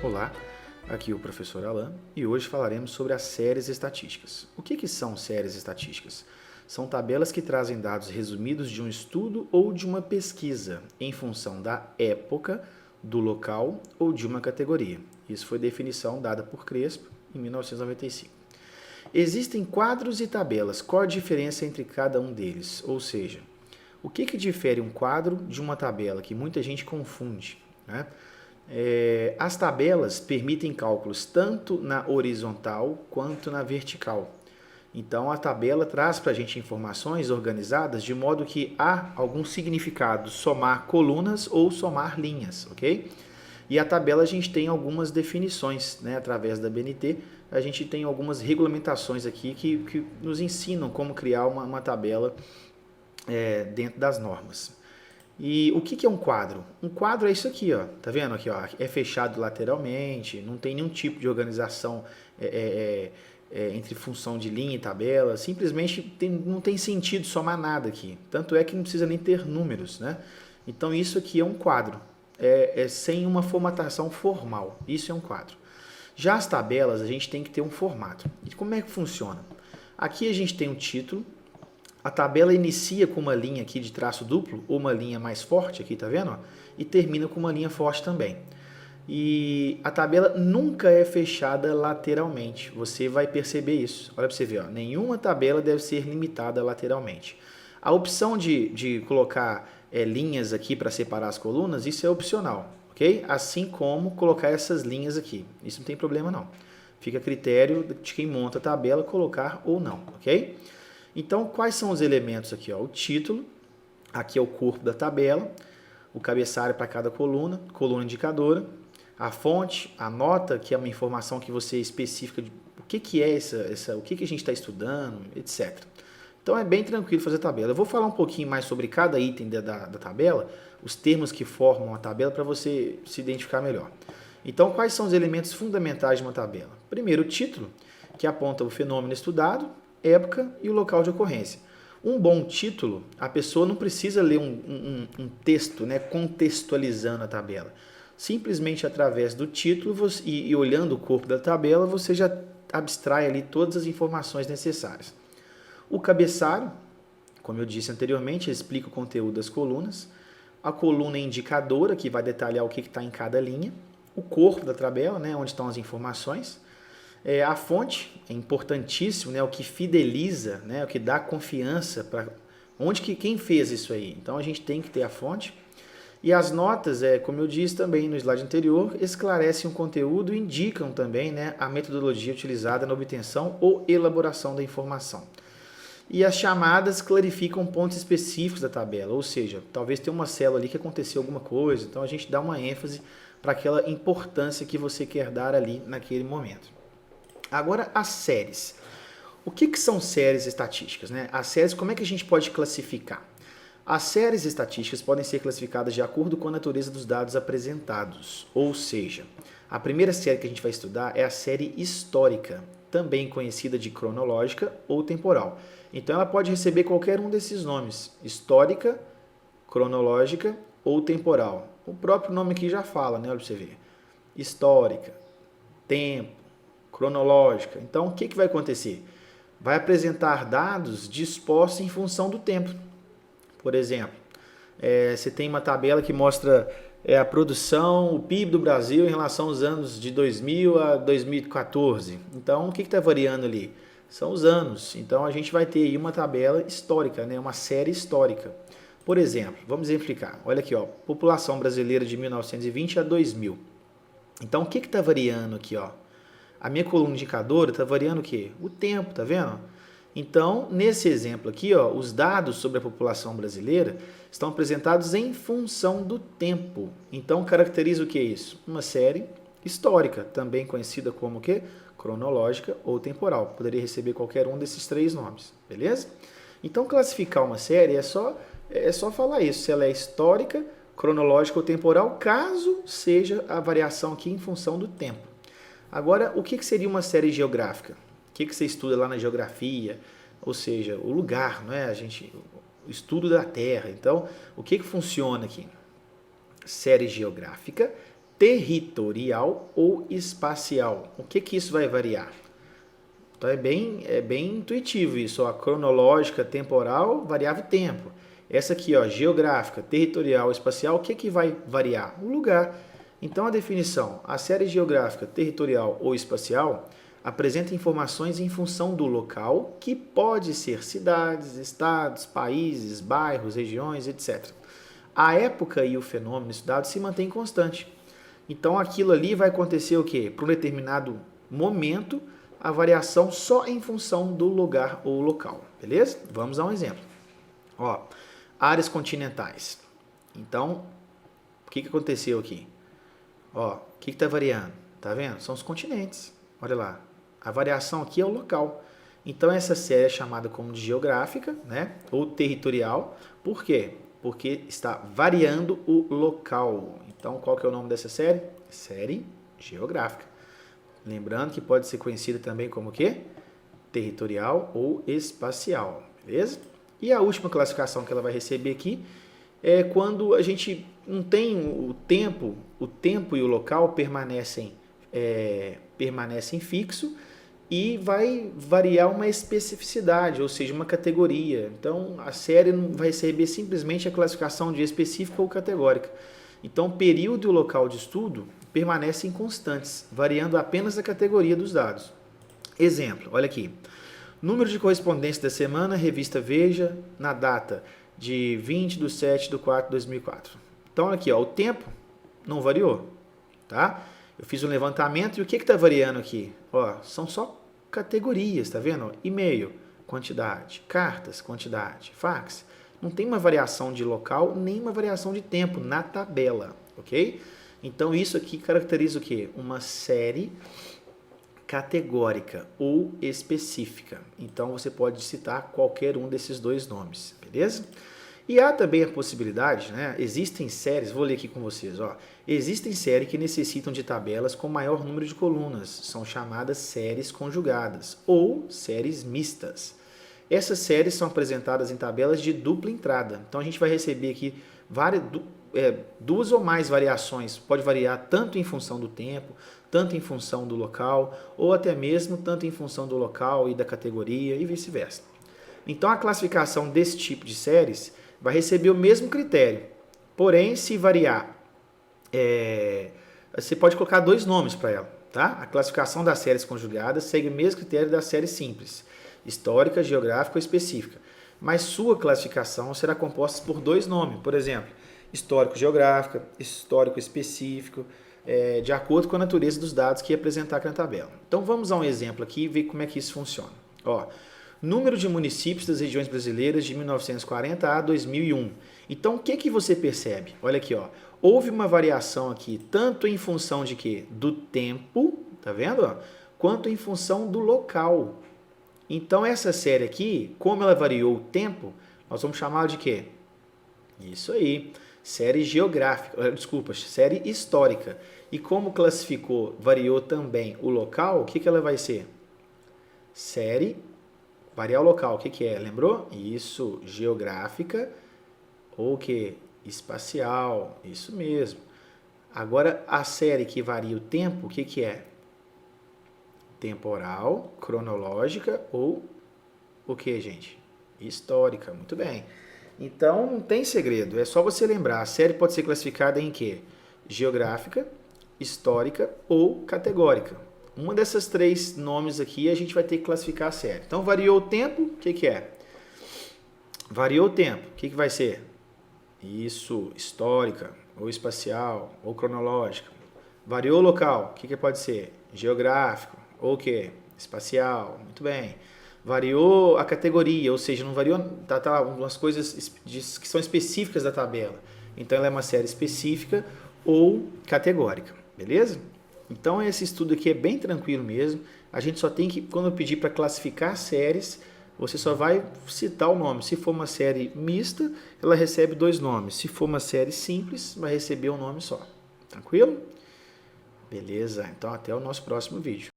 Olá, aqui é o professor Alan e hoje falaremos sobre as séries estatísticas. O que são séries estatísticas? São tabelas que trazem dados resumidos de um estudo ou de uma pesquisa em função da época, do local ou de uma categoria. Isso foi definição dada por Crespo em 1995. Existem quadros e tabelas. Qual a diferença entre cada um deles? Ou seja, o que difere um quadro de uma tabela, que muita gente confunde, né? As tabelas permitem cálculos tanto na horizontal quanto na vertical. Então, a tabela traz para a gente informações organizadas de modo que há algum significado somar colunas ou somar linhas, ok? E a tabela a gente tem algumas definições, né? Através da BNT, a gente tem algumas regulamentações aqui que nos ensinam como criar uma tabela dentro das normas. E o que é um quadro? Um quadro é isso aqui, ó. Tá vendo aqui, ó? É fechado lateralmente, não tem nenhum tipo de organização entre função de linha e tabela. Simplesmente não tem sentido somar nada aqui. Tanto é que não precisa nem ter números, né? Então isso aqui é um quadro, sem uma formatação formal. Isso é um quadro. Já as tabelas, a gente tem que ter um formato. E como é que funciona? Aqui a gente tem um título. A tabela inicia com uma linha aqui de traço duplo, ou uma linha mais forte, aqui tá vendo? E termina com uma linha forte também. E a tabela nunca é fechada lateralmente, você vai perceber isso. Olha para você ver, ó. Nenhuma tabela deve ser limitada lateralmente. A opção de colocar linhas aqui para separar as colunas, isso é opcional, ok? Assim como colocar essas linhas aqui, isso não tem problema não. Fica a critério de quem monta a tabela colocar ou não, ok? Então, quais são os elementos aqui? Ó? O título, aqui é o corpo da tabela, o cabeçalho para cada coluna, coluna indicadora, a fonte, a nota, que é uma informação que você especifica de o que é o que a gente está estudando, etc. Então, é bem tranquilo fazer a tabela. Eu vou falar um pouquinho mais sobre cada item da tabela, os termos que formam a tabela, para você se identificar melhor. Então, quais são os elementos fundamentais de uma tabela? Primeiro, o título, que aponta o fenômeno estudado, época e o local de ocorrência. Um bom título, a pessoa não precisa ler um texto, né, contextualizando a tabela. Simplesmente através do título e olhando o corpo da tabela, você já abstrai ali todas as informações necessárias. O cabeçalho, como eu disse anteriormente, explica o conteúdo das colunas. A coluna indicadora, que vai detalhar o que está em cada linha. O corpo da tabela, né, onde estão as informações. A fonte é importantíssimo, né? O que fideliza, né? O que dá confiança para quem fez isso aí. Então a gente tem que ter a fonte. E as notas, como eu disse também no slide anterior, esclarecem o conteúdo e indicam também, né, a metodologia utilizada na obtenção ou elaboração da informação. E as chamadas clarificam pontos específicos da tabela, ou seja, talvez tenha uma célula ali que aconteceu alguma coisa, então a gente dá uma ênfase para aquela importância que você quer dar ali naquele momento. Agora, as séries. O que são séries estatísticas, né? As séries, como é que a gente pode classificar? As séries estatísticas podem ser classificadas de acordo com a natureza dos dados apresentados. Ou seja, a primeira série que a gente vai estudar é a série histórica, também conhecida de cronológica ou temporal. Então, ela pode receber qualquer um desses nomes: histórica, cronológica ou temporal. O próprio nome aqui já fala, né? Olha para você ver. Histórica, tempo, cronológica. Então, o que vai acontecer? Vai apresentar dados dispostos em função do tempo. Por exemplo, você tem uma tabela que mostra a produção, o PIB do Brasil em relação aos anos de 2000 a 2014. Então, o que está variando ali? São os anos. Então, a gente vai ter aí uma tabela histórica, né? Uma série histórica. Por exemplo, vamos exemplificar. Olha aqui, ó, população brasileira de 1920 a 2000. Então, o que está variando aqui, ó? A minha coluna indicadora está variando o quê? O tempo, tá vendo? Então, nesse exemplo aqui, ó, os dados sobre a população brasileira estão apresentados em função do tempo. Então, caracteriza o que é isso? Uma série histórica, também conhecida como o quê? Cronológica ou temporal. Poderia receber qualquer um desses três nomes, beleza? Então, classificar uma série é só falar isso, se ela é histórica, cronológica ou temporal, caso seja a variação aqui em função do tempo. Agora, o que seria uma série geográfica? O que você estuda lá na geografia? Ou seja, o lugar, não é? O estudo da Terra. Então, o que funciona aqui? Série geográfica territorial ou espacial. O que que isso vai variar? Então é bem intuitivo isso, ó, cronológica, temporal, variável tempo. Essa aqui, ó, geográfica, territorial, espacial, o que que vai variar? O lugar. Então a definição, a série geográfica, territorial ou espacial apresenta informações em função do local, que pode ser cidades, estados, países, bairros, regiões, etc. A época e o fenômeno estudado se mantém constante. Então aquilo ali vai acontecer o quê? Para um determinado momento, a variação só em função do lugar ou local, beleza? Vamos a um exemplo. Ó, áreas continentais. Então, o que aconteceu aqui? Ó, o que está variando? Tá vendo? São os continentes. Olha lá. A variação aqui é o local. Então, essa série é chamada como de geográfica, né? Ou territorial. Por quê? Porque está variando o local. Então, qual que é o nome dessa série? Série geográfica. Lembrando que pode ser conhecida também como o quê? Territorial ou espacial, beleza? E a última classificação que ela vai receber aqui é quando a gente não tem o tempo e o local permanecem fixo e vai variar uma especificidade, ou seja, uma categoria. Então, a série não vai receber simplesmente a classificação de específica ou categórica. Então, o período e o local de estudo permanecem constantes, variando apenas a categoria dos dados. Exemplo, olha aqui. Número de correspondência da semana, revista Veja, na data de 20/7/4/2004. Então, aqui, ó, o tempo não variou, tá? Eu fiz um levantamento e o que está variando aqui? Ó, são só categorias, tá vendo? E-mail, quantidade, cartas, quantidade, fax. Não tem uma variação de local, nem uma variação de tempo na tabela, ok? Então, isso aqui caracteriza o quê? Uma série categórica ou específica. Então, você pode citar qualquer um desses dois nomes, beleza? E há também a possibilidade, né? Existem séries, vou ler aqui com vocês, ó. Existem séries que necessitam de tabelas com maior número de colunas, são chamadas séries conjugadas ou séries mistas. Essas séries são apresentadas em tabelas de dupla entrada. Então, a gente vai receber aqui duas ou mais variações, pode variar tanto em função do tempo, tanto em função do local, ou até mesmo tanto em função do local e da categoria e vice-versa. Então a classificação desse tipo de séries vai receber o mesmo critério, porém se variar, você pode colocar dois nomes para ela, tá? A classificação das séries conjugadas segue o mesmo critério da série simples, histórica, geográfica ou específica, mas sua classificação será composta por dois nomes, por exemplo, histórico-geográfica, histórico-específico, de acordo com a natureza dos dados que ia apresentar aqui na tabela. Então vamos a um exemplo aqui e ver como é que isso funciona. Ó, número de municípios das regiões brasileiras de 1940 a 2001. Então o que você percebe? Olha aqui, ó, houve uma variação aqui, tanto em função de quê? Do tempo, tá vendo? Ó? Quanto em função do local. Então, essa série aqui, como ela variou o tempo, nós vamos chamá-la de quê? Isso aí, série geográfica, desculpa, série histórica. E como classificou, variou também o local, o que ela vai ser? Série, variar o local, o que é? Lembrou? Isso, geográfica ou o que? Espacial, isso mesmo. Agora, a série que varia o tempo, o que é? Temporal, cronológica ou o que, gente? Histórica, muito bem. Então, não tem segredo, é só você lembrar. A série pode ser classificada em quê? Geográfica, histórica ou categórica. Uma dessas três nomes aqui a gente vai ter que classificar a série. Então, variou o tempo, o que é? Variou o tempo, o que vai ser? Isso, histórica, ou espacial, ou cronológica. Variou o local, o que pode ser? Geográfico, ou o que? Espacial, muito bem. Variou a categoria, ou seja, não variou umas coisas que são específicas da tabela. Então, ela é uma série específica ou categórica, beleza? Então, esse estudo aqui é bem tranquilo mesmo. A gente só tem que, quando eu pedir para classificar séries, você só vai citar o nome. Se for uma série mista, ela recebe dois nomes. Se for uma série simples, vai receber um nome só. Tranquilo? Beleza? Então, até o nosso próximo vídeo.